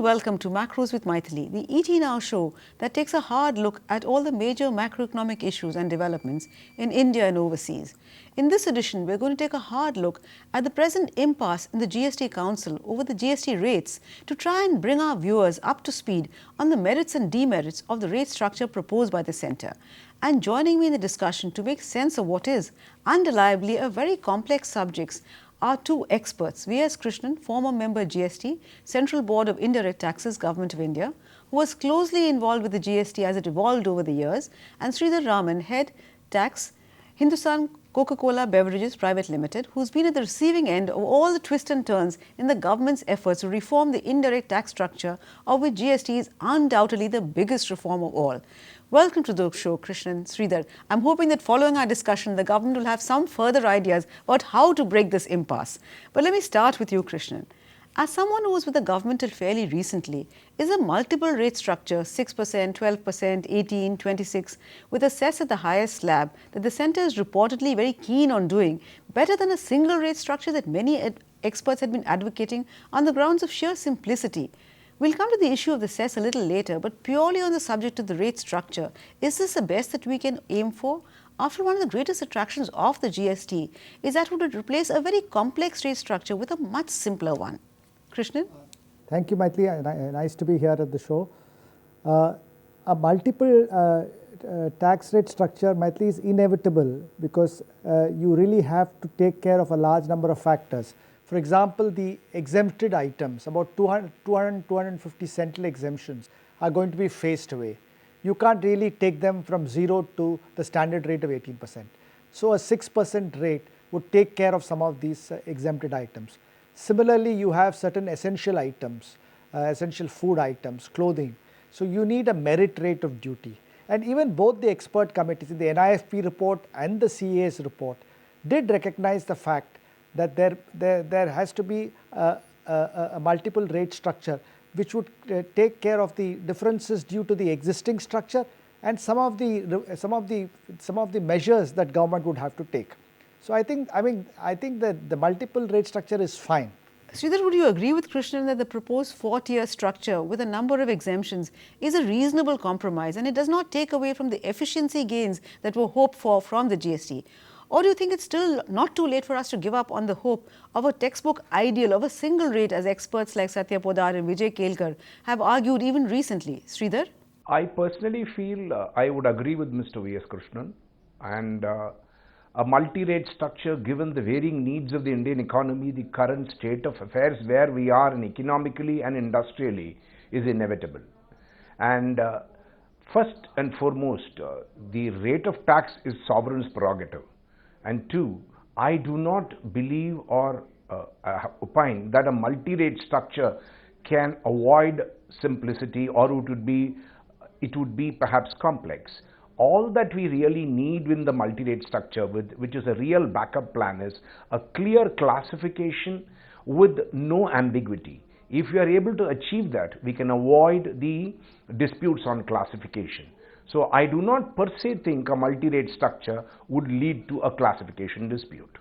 welcome to Macros with Mythili, the ET Now show that takes a hard look at all the major macroeconomic issues and developments in India and overseas. In this edition, we're going to take a hard look at the present impasse in the GST Council over the GST rates to try and bring our viewers up to speed on the merits and demerits of the rate structure proposed by the centre. And joining me in the discussion to make sense of what is undeniably a very complex subject are two experts, V.S. Krishnan, former member GST, Central Board of Indirect Taxes, Government of India, who was closely involved with the GST as it evolved over the years, and Sridhar Raman, Head Tax, Hindustan Coca-Cola Beverages Private Limited, who's been at the receiving end of all the twists and turns in the government's efforts to reform the indirect tax structure, of which GST is undoubtedly the biggest reform of all. Welcome to the show, Krishnan, Sridhar. I'm hoping that following our discussion, the government will have some further ideas about how to break this impasse. But let me start with you, Krishnan. As someone who was with the government till fairly recently, is a multiple rate structure, 6%, 12%, 18, 26, with a cess at the highest slab that the centre is reportedly very keen on doing, better than a single rate structure that many experts had been advocating on the grounds of sheer simplicity? We'll come to the issue of the cess a little later, but purely on the subject of the rate structure, is this the best that we can aim for? After all, one of the greatest attractions of the GST is that it would replace a very complex rate structure with a much simpler one. Krishnan? Thank you, Mythili. Nice to be here at the show. A multiple tax rate structure, Mythili, is inevitable because you really have to take care of a large number of factors. For example, the exempted items, about 250 central exemptions, are going to be phased away. You can't really take them from 0 to the standard rate of 18%. So a 6% rate would take care of some of these exempted items. Similarly, you have certain essential items, essential food items, clothing. So you need a merit rate of duty. And even both the expert committees, the NIFP report and the CA's report, did recognize the fact that there has to be a multiple rate structure which would take care of the differences due to the existing structure and some of the measures that government would have to take. So I think that the multiple rate structure is fine. Sridhar, would you agree with Krishnan that the proposed 4-tier structure with a number of exemptions is a reasonable compromise and it does not take away from the efficiency gains that were hoped for from the GST? Or do you think it's still not too late for us to give up on the hope of a textbook ideal of a single rate, as experts like Satya Podar and Vijay Kelkar have argued even recently? Sridhar? I personally feel I would agree with Mr. V.S. Krishnan, and a multi-rate structure, given the varying needs of the Indian economy, the current state of affairs where we are in economically and industrially, is inevitable. And first and foremost, the rate of tax is sovereign's prerogative. And two, I do not believe or opine that a multi-rate structure can avoid simplicity, or it would be perhaps complex. All that we really need in the multi-rate structure, which is a real backup plan, is a clear classification with no ambiguity. If we are able to achieve that, we can avoid the disputes on classification. So I do not per se think a multi-rate structure would lead to a classification dispute.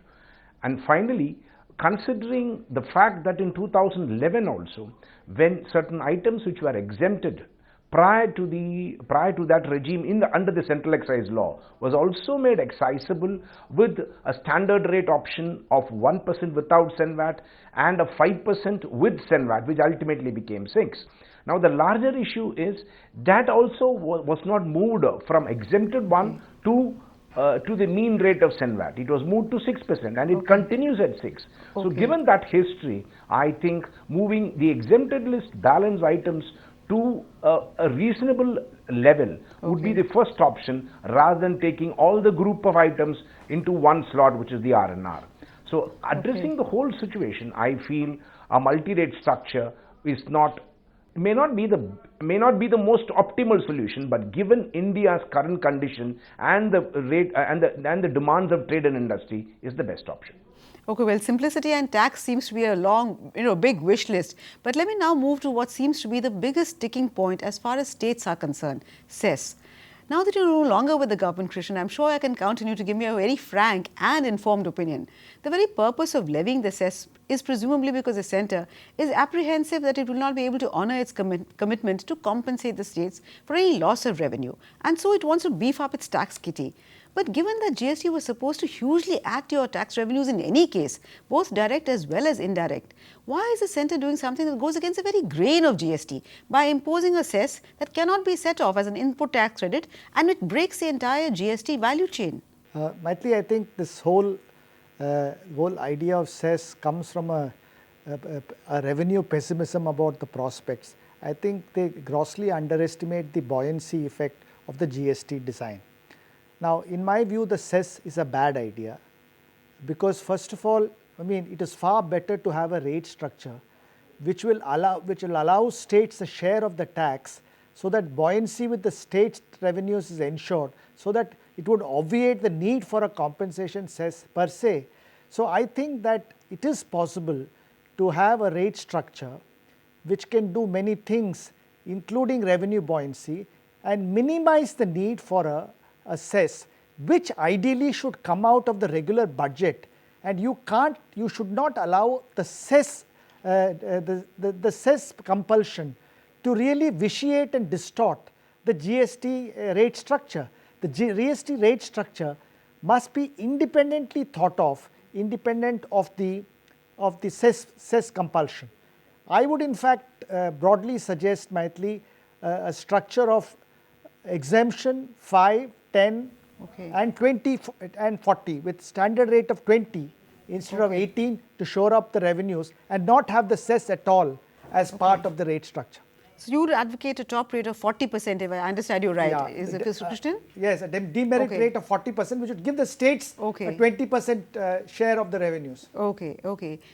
And finally, considering the fact that in 2011 also, when certain items which were exempted prior to that regime under the central excise law was also made excisable with a standard rate option of 1% without SENVAT and a 5% with SENVAT, which ultimately became 6%. Now the larger issue is that also was not moved from exempted one to the mean rate of SENVAT. It was moved to 6% and it continues at 6%. So given that history, I think moving the exempted list balance items to a reasonable level would be the first option, rather than taking all the group of items into one slot, which is the R&R. So addressing the whole situation, I feel a multi-rate structure may not be the most optimal solution, but given India's current condition and the rate and the demands of trade and industry, is the best option. Okay, well, simplicity and tax seems to be a long, big wish list. But let me now move to what seems to be the biggest sticking point as far as states are concerned, cess. Now that you're no longer with the government, Krishnan, I'm sure I can count on you to give me a very frank and informed opinion. The very purpose of levying the cess is presumably because the centre is apprehensive that it will not be able to honour its commitment to compensate the states for any loss of revenue, and so it wants to beef up its tax kitty. But given that GST was supposed to hugely add to your tax revenues in any case, both direct as well as indirect, why is the centre doing something that goes against the very grain of GST by imposing a cess that cannot be set off as an input tax credit and it breaks the entire GST value chain? Mythili, I think this whole idea of cess comes from a revenue pessimism about the prospects. I think they grossly underestimate the buoyancy effect of the GST design. Now, in my view, the cess is a bad idea because, first of all, I mean, it is far better to have a rate structure which will allow states a share of the tax, so that buoyancy with the state revenues is ensured, so that it would obviate the need for a compensation cess per se. So, I think that it is possible to have a rate structure which can do many things, including revenue buoyancy, and minimize the need for a cess, which ideally should come out of the regular budget, and you should not allow the cess, the cess compulsion to really vitiate and distort the GST rate structure. The GST rate structure must be independently thought of, independent of the cess compulsion. I would in fact broadly suggest, Mythili, a structure of exemption 5, 10 and 20 and 40 with standard rate of 20 instead of 18 to shore up the revenues, and not have the cess at all as part of the rate structure. So, you would advocate a top rate of 40%, if I understand you right. Yeah. Is it Krishnan? Yes, a demerit rate of 40%, which would give the states a 20% share of the revenues. Okay.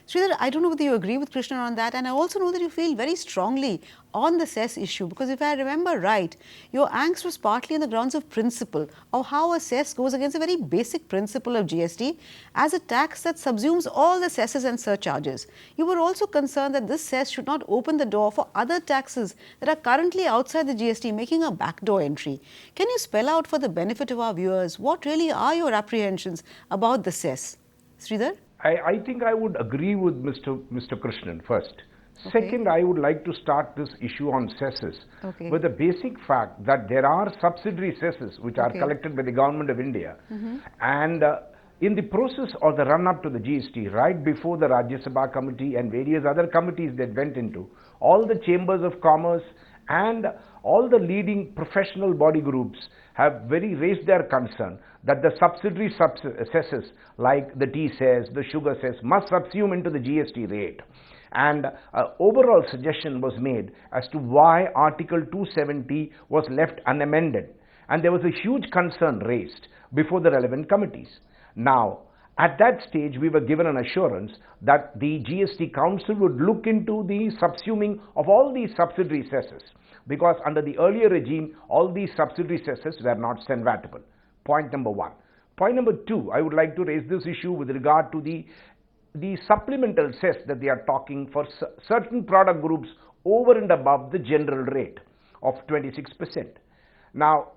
Sridhar, I don't know whether you agree with Krishnan on that, and I also know that you feel very strongly on the cess issue, because if I remember right, your angst was partly on the grounds of principle of how a cess goes against a very basic principle of GST as a tax that subsumes all the cesses and surcharges. You were also concerned that this cess should not open the door for other taxes that are currently outside the GST, making a backdoor entry. Can you spell out for the benefit of our viewers what really are your apprehensions about the cess? Sridhar? I think I would agree with Mr. Krishnan first. Second, I would like to start this issue on cesses with the basic fact that there are subsidiary cesses which are collected by the Government of India, and in the process or the run-up to the GST, right before the Rajya Sabha committee and various other committees that went into, all the chambers of commerce and all the leading professional body groups have raised their concern that the subsidiary cesses like the tea cess, the sugar cess must subsume into the GST rate. And overall suggestion was made as to why Article 270 was left unamended, and there was a huge concern raised before the relevant committees. Now, at that stage, we were given an assurance that the GST Council would look into the subsuming of all these subsidiary cesses, because under the earlier regime, all these subsidiary cesses were not cenvatable. Point number one. Point number two, I would like to raise this issue with regard to the supplemental cess that they are talking for certain product groups over and above the general rate of 26%. Now,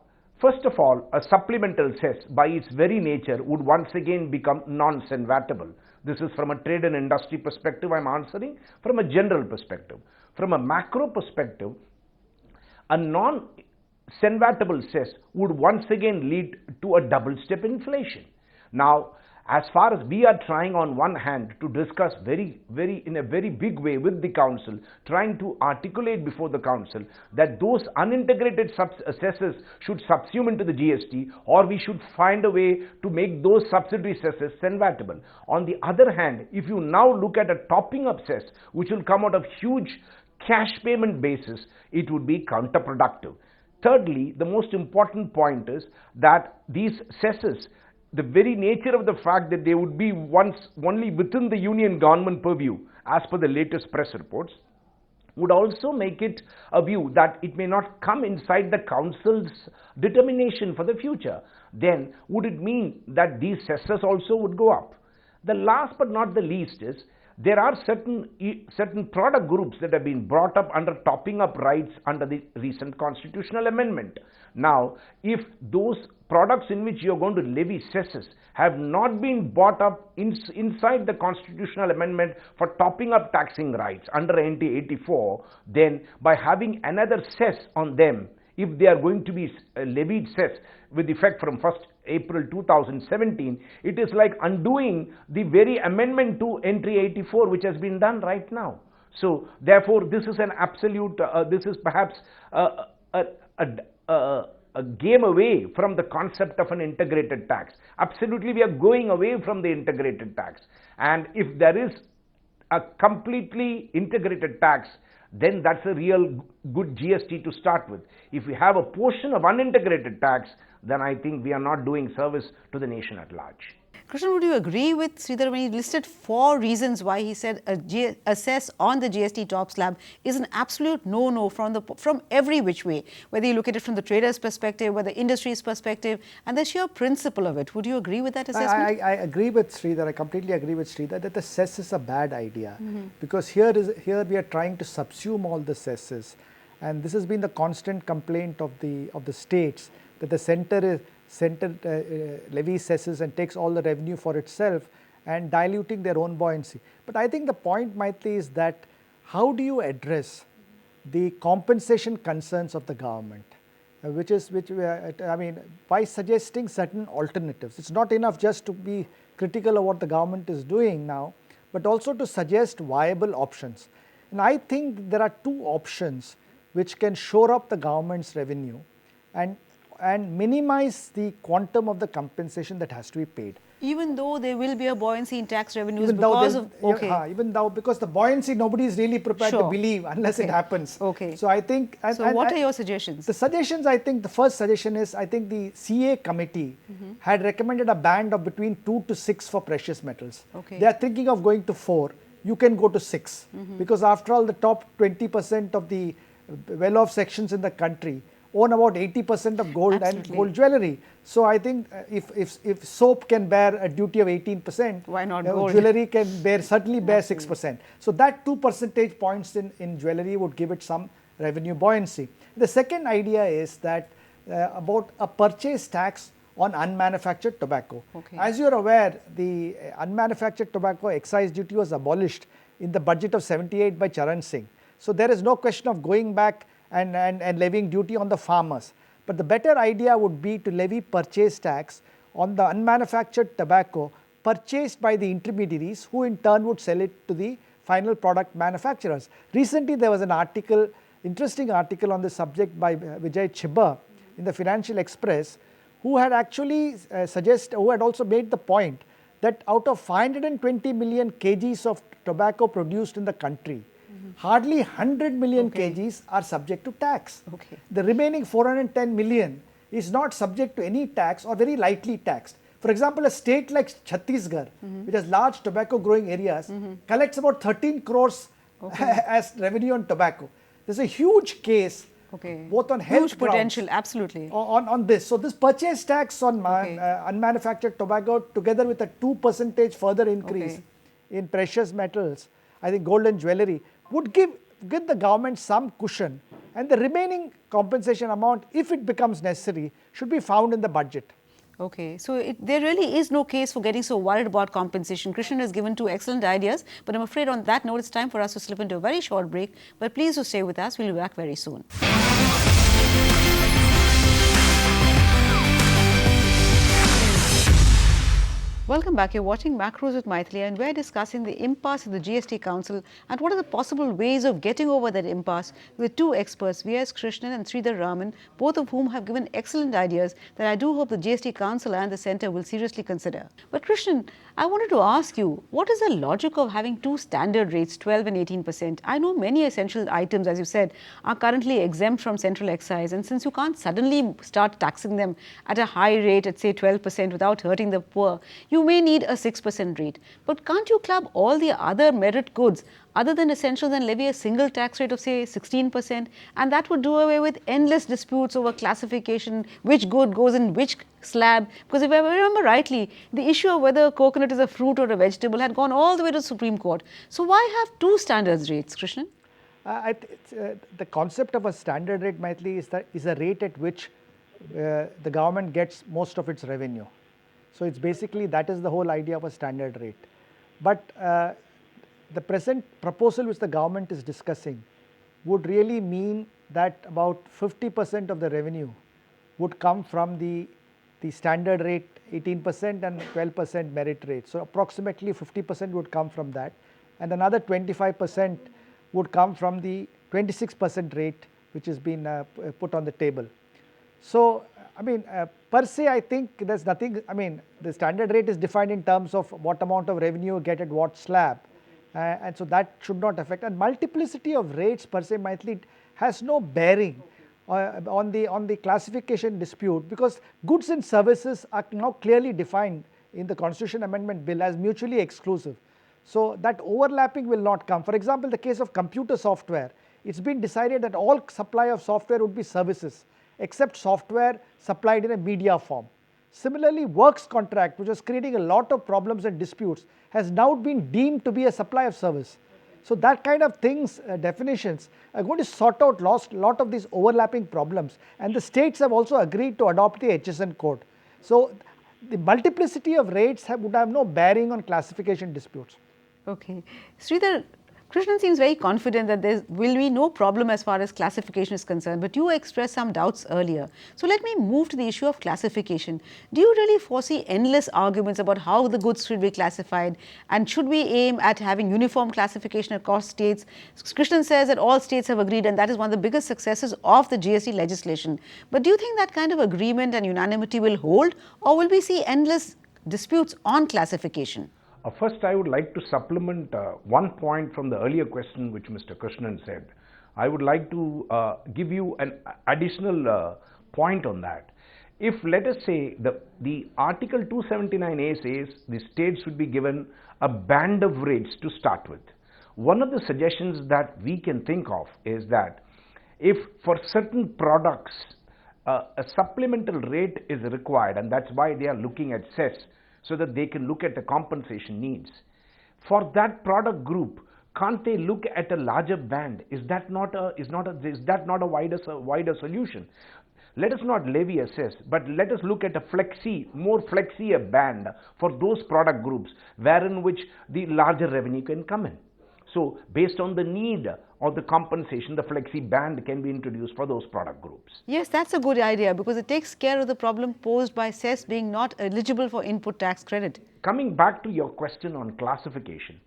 first of all, a supplemental cess by its very nature would once again become non-cenvatable. This is from a trade and industry perspective I am answering, from a general perspective. From a macro perspective, a non-cenvatable cess would once again lead to a double-step inflation. Now, as far as we are trying on one hand to discuss in a very big way with the council, trying to articulate before the council that those unintegrated cesses should subsume into the GST, or we should find a way to make those subsidiary cesses cenvatable. On the other hand, if you now look at a topping up cess which will come out of huge cash payment basis, it would be counterproductive. Thirdly, the most important point is that these cesses, the very nature of the fact that they would be only within the union government purview as per the latest press reports, would also make it a view that it may not come inside the council's determination for the future. Then would it mean that these cesses also would go up? The last but not the least is there are certain product groups that have been brought up under topping up rights under the recent constitutional amendment. Now, if those products in which you are going to levy cesses have not been brought up inside the constitutional amendment for topping up taxing rights under NT 84, then by having another cess on them, if they are going to be levied cess with effect from 1st April 2017, it is like undoing the very amendment to NT 84 which has been done right now. So therefore, this is an absolute, this is perhaps a game away from the concept of an integrated tax. Absolutely, we are going away from the integrated tax. And if there is a completely integrated tax, then that's a real good GST to start with. If we have a portion of unintegrated tax, then I think we are not doing service to the nation at large. Krishnan, would you agree with Sridhar when he listed 4 reasons why he said a cess on the GST top slab is an absolute no-no from every which way, whether you look at it from the trader's perspective, whether the industry's perspective, and the sheer principle of it. Would you agree with that assessment? I agree with Sridhar. I completely agree with Sridhar that the cess is a bad idea, because here we are trying to subsume all the cesses, and this has been the constant complaint of the states, that the center levies cesses and takes all the revenue for itself and diluting their own buoyancy. But I think the point, Mythili, is that how do you address the compensation concerns of the government, by suggesting certain alternatives. It's not enough just to be critical of what the government is doing now, but also to suggest viable options. And I think there are 2 options which can shore up the government's revenue and minimize the quantum of the compensation that has to be paid. Even though there will be a buoyancy in tax revenues Even because the buoyancy nobody is really prepared to believe unless it happens. Okay. So I think. What are your suggestions? The suggestions, I think the first suggestion is, I think the CA committee had recommended a band of between 2 to 6 for precious metals. Okay. They are thinking of going to 4. You can go to 6 because after all the top 20% of the well-off sections in the country own about 80% of gold and gold jewelry. So I think if soap can bear a duty of 18%, why not gold? Jewelry can certainly bear 6%. So that 2 percentage points in jewelry would give it some revenue buoyancy. The second idea is that about a purchase tax on unmanufactured tobacco. Okay. As you are aware, the unmanufactured tobacco excise duty was abolished in the budget of 78 by Charan Singh. So there is no question of going back and levying duty on the farmers. But the better idea would be to levy purchase tax on the unmanufactured tobacco purchased by the intermediaries, who in turn would sell it to the final product manufacturers. Recently there was an article, interesting article on this subject by Vijay Chibba in the Financial Express, who had actually who had also made the point that out of 520 million kgs of tobacco produced in the country, hardly 100 million kgs are subject to tax. Okay. The remaining 410 million is not subject to any tax or very lightly taxed. For example, a state like Chhattisgarh, which has large tobacco growing areas, collects about 13 crores as revenue on tobacco. There's a huge case, both on health huge potential, absolutely, on this. So this purchase tax on unmanufactured tobacco, together with a 2% further increase in precious metals, I think gold and jewelry, would give the government some cushion, and the remaining compensation amount, if it becomes necessary, should be found in the budget. Okay, so there really is no case for getting so worried about compensation. Krishnan has given 2 excellent ideas, but I'm afraid on that note it's time for us to slip into a very short break. But please do stay with us, we'll be back very soon. Welcome back. You're watching Macros with Mythili, and we're discussing the impasse of the GST Council and what are the possible ways of getting over that impasse with 2 experts, V.S. Krishnan and Sridhar Raman, both of whom have given excellent ideas that I do hope the GST Council and the Centre will seriously consider. But Krishnan, I wanted to ask you, what is the logic of having 2 standard rates, 12 and 18%? I know many essential items, as you said, are currently exempt from central excise, and since you can't suddenly start taxing them at a high rate at say 12% without hurting the poor, you you may need a 6% rate. But can't you club all the other merit goods other than essentials and levy a single tax rate of say 16%, and that would do away with endless disputes over classification, which good goes in which slab? Because if I remember rightly, the issue of whether coconut is a fruit or a vegetable had gone all the way to the Supreme Court. So why have two standards rates, Krishnan? The concept of a standard rate, Mythili, is a rate at which the government gets most of its revenue. So it's basically, that is the whole idea of a standard rate. But the present proposal which the government is discussing would really mean that about 50% of the revenue would come from the standard rate 18% and 12% merit rate. So approximately 50% would come from that, and another 25% would come from the 26% rate which has been put on the table. So I mean, per se, I think there's nothing, I mean, the standard rate is defined in terms of what amount of revenue you get at what slab, and so that should not affect. And multiplicity of rates per se, Mythili, has no bearing on the classification dispute, because goods and services are now clearly defined in the Constitution Amendment Bill as mutually exclusive. So that overlapping will not come. For example, the case of computer software, it's been decided that all supply of software would be services, except software supplied in a media form. Similarly, works contract, which was creating a lot of problems and disputes, has now been deemed to be a supply of service. So that kind of things, definitions, are going to sort out a lot of these overlapping problems, and the states have also agreed to adopt the HSN code. So the multiplicity of rates would have no bearing on classification disputes. Okay. Sridhar, Krishnan seems very confident that there will be no problem as far as classification is concerned, but you expressed some doubts earlier. So let me move to the issue of classification. Do you really foresee endless arguments about how the goods should be classified, and should we aim at having uniform classification across states? Krishnan says that all states have agreed, and that is one of the biggest successes of the GST legislation. But do you think that kind of agreement and unanimity will hold, or will we see endless disputes on classification? First, I would like to supplement one point from the earlier question which Mr. Krishnan said. I would like to give you an additional point on that. If, let us say, the Article 279A says the states should be given a band of rates to start with. One of the suggestions that we can think of is that if for certain products a supplemental rate is required, and that's why they are looking at cess, so that they can look at the compensation needs. For that product group, can't they look at a larger band? Is that not a wider solution? Let us not levy a cess, but let us look at a more flexi band for those product groups wherein which the larger revenue can come in. So based on the need or the compensation, the flexi band can be introduced for those product groups. Yes, that's a good idea, because it takes care of the problem posed by cess being not eligible for input tax credit. Coming back to your question on classification,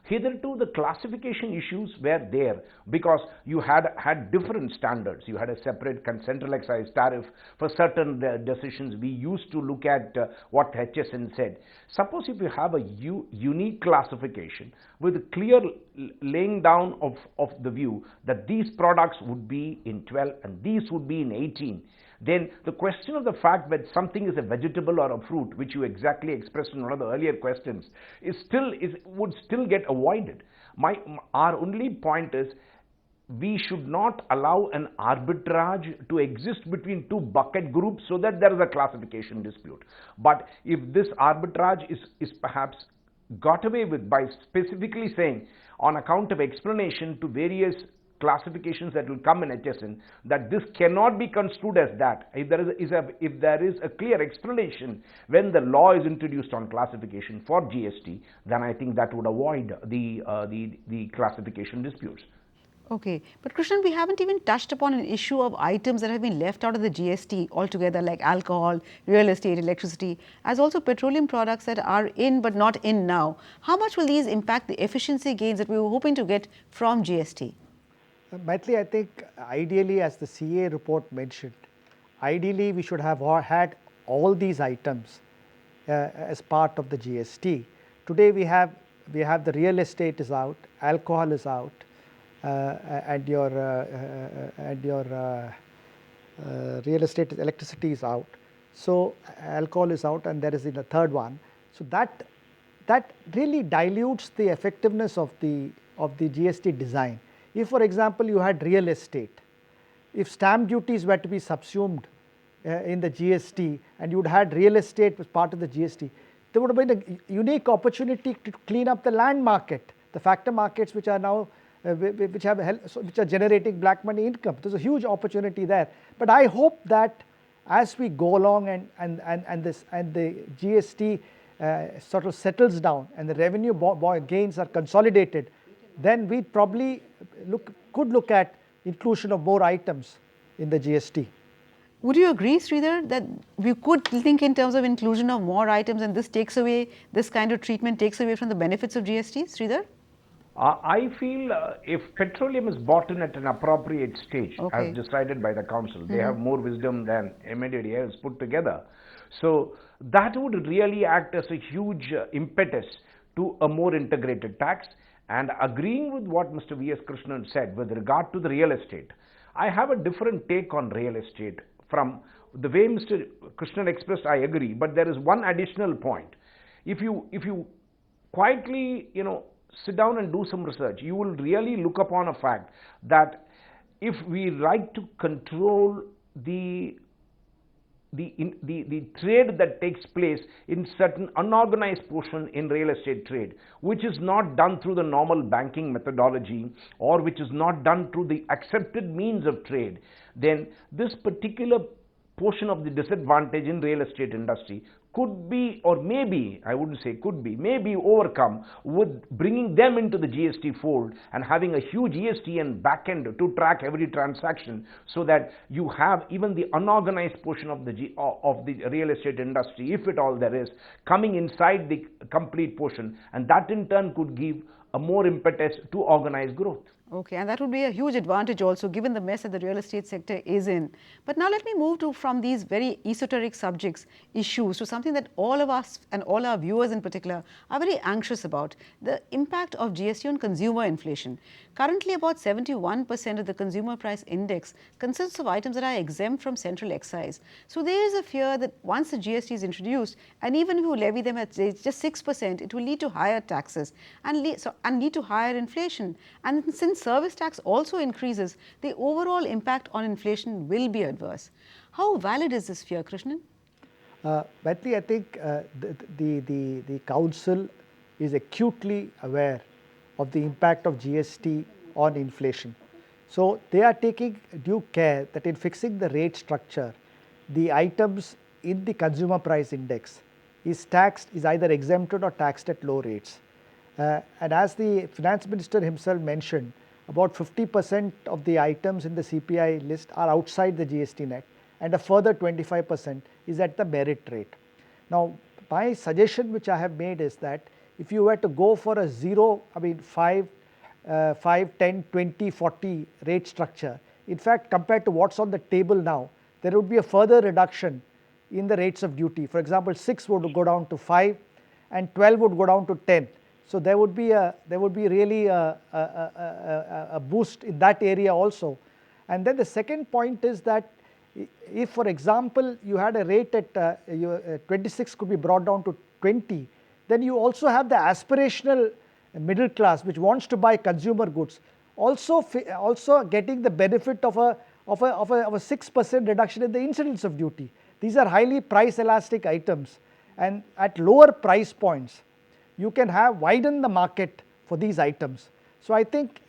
hitherto the classification issues were there because you had different standards. You had a separate central excise tariff for certain decisions. We used to look at what HSN said. Suppose if you have a unique classification with a clear laying down of the view that these products would be in 12 and these would be in 18, then the question of the fact that something is a vegetable or a fruit, which you exactly expressed in one of the earlier questions, would still get avoided. Our only point is we should not allow an arbitrage to exist between two bucket groups so that there is a classification dispute. But if this arbitrage is perhaps got away with by specifically saying on account of explanation to various classifications that will come in HSN, that this cannot be construed as that. If there is a clear explanation when the law is introduced on classification for GST, then I think that would avoid the classification disputes. Okay, but Krishnan, we haven't even touched upon an issue of items that have been left out of the GST altogether, like alcohol, real estate, electricity, as also petroleum products that are in but not in now. How much will these impact the efficiency gains that we were hoping to get from GST? Mythili, I think ideally, as the CA report mentioned, ideally we should have had all these items as part of the GST. Today we have the real estate is out, alcohol is out, and your real estate, electricity is out. So alcohol is out, and there is the third one. So that really dilutes the effectiveness of the GST design. If, for example, you had real estate, if stamp duties were to be subsumed in the GST and you had real estate as part of the GST, there would have been a unique opportunity to clean up the land market, the factor markets which are now which are generating black money income. There's a huge opportunity there. But I hope that as we go along and the GST sort of settles down and the revenue gains are consolidated, then we probably could look at inclusion of more items in the GST. Would you agree, Sridhar, that we could think in terms of inclusion of more items, and this kind of treatment takes away from the benefits of GST, Sridhar? I feel if petroleum is bought in at an appropriate stage, okay, as decided by the council, they have more wisdom than MNDA has put together. So that would really act as a huge impetus to a more integrated tax. And agreeing with what Mr. V.S. Krishnan said with regard to the real estate, I have a different take on real estate from the way Mr. Krishnan expressed. I agree, but there is one additional point. If you quietly, sit down and do some research, you will really look upon a fact that if we like to control the trade that takes place in certain unorganized portion in real estate trade, which is not done through the normal banking methodology or which is not done through the accepted means of trade, then this particular portion of the disadvantage in real estate industry could be, or maybe, I wouldn't say could be, maybe overcome with bringing them into the GST fold and having a huge ESTN backend to track every transaction, so that you have even the unorganized portion of the real estate industry, if at all there is, coming inside the complete portion, and that in turn could give a more impetus to organized growth. Okay, and that would be a huge advantage also, given the mess that the real estate sector is in. But now let me move from these very esoteric issues to something that all of us and all our viewers in particular are very anxious about: the impact of GST on consumer inflation. Currently, about 71% of the consumer price index consists of items that are exempt from central excise. So there is a fear that once the GST is introduced, and even if you levy them at just 6%, it will lead to higher taxes and lead to higher inflation. And since service tax also increases, the overall impact on inflation will be adverse. How valid is this fear, Krishnan? Mythili, I think the council is acutely aware of the impact of GST on inflation. So they are taking due care that in fixing the rate structure, the items in the consumer price index is either exempted or taxed at low rates. And as the finance minister himself mentioned, about 50% of the items in the CPI list are outside the GST net, and a further 25% is at the merit rate. Now, my suggestion which I have made is that if you were to go for a 5, 10, 20, 40 rate structure, in fact, compared to what's on the table now, there would be a further reduction in the rates of duty. For example, 6 would go down to 5 and 12 would go down to 10. So there would be really a boost in that area also. And then the second point is that if, for example, you had a rate at 26 could be brought down to 20, then you also have the aspirational middle class which wants to buy consumer goods also getting the benefit of a 6% reduction in the incidence of duty. These are highly price elastic items, and at lower price points you can widen the market for these items. So I think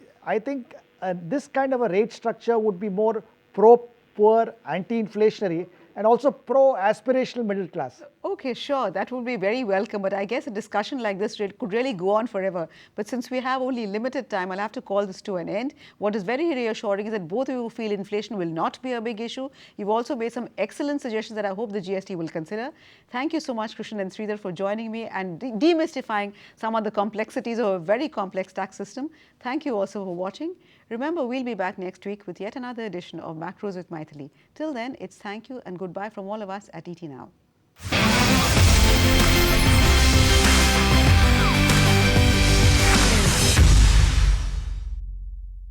this kind of a rate structure would be more pro-poor, anti-inflationary, and also pro-aspirational middle class. Okay, sure, that would be very welcome, but I guess a discussion like this could really go on forever. But since we have only limited time, I'll have to call this to an end. What is very reassuring is that both of you feel inflation will not be a big issue. You've also made some excellent suggestions that I hope the GST will consider. Thank you so much, Krishnan and Sridhar, for joining me and demystifying some of the complexities of a very complex tax system. Thank you also for watching. Remember, we'll be back next week with yet another edition of Macros with Mythili. Till then, it's thank you and goodbye from all of us at ET Now.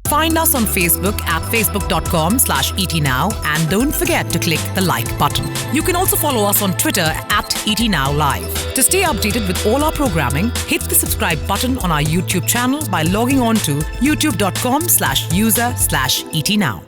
Find us on Facebook at facebook.com/etnow, and don't forget to click the like button. You can also follow us on Twitter at ET Now Live. To stay updated with all our programming, hit the subscribe button on our YouTube channel by logging on to youtube.com/user/ETNow.